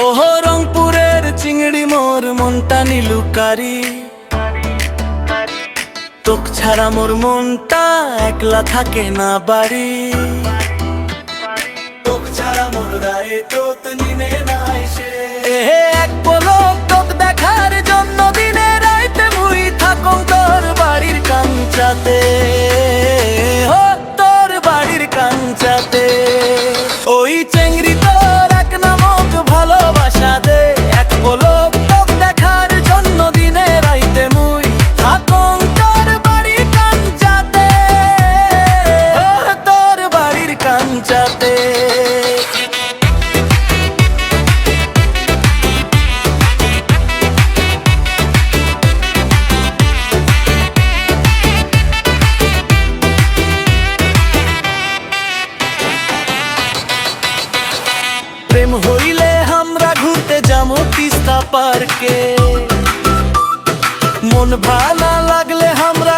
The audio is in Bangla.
ওহো রংপুরের চিংড়ি মোর মনটা নীলুকারি, তোক ছাড়া মোর মনটা একলা থাকে না বাড়ি। তোক ছাড়া মোর গায়ে তোত নিনে নাই সে, এক পলক তোক দেখার জন্য দিনে রাইতে মুই থাকং তোর বাড়ির কাঞ্চাতে, ও তোর বাড়ির কাঞ্চাতে। ওই চেংড়ি তোর এক নামক ভালোবাসা দে, এক পলক তোক দেখার জন্য দিনে রাইতে মুই থাকং তোর বাড়ির কাঞ্চাতে, ও তোর বাড়ির কাঞ্চাতে। প্রেম হইলে আমরা ঘুরতে যাবো তিস্তা পার্কে, মন ভালো লাগলে আমরা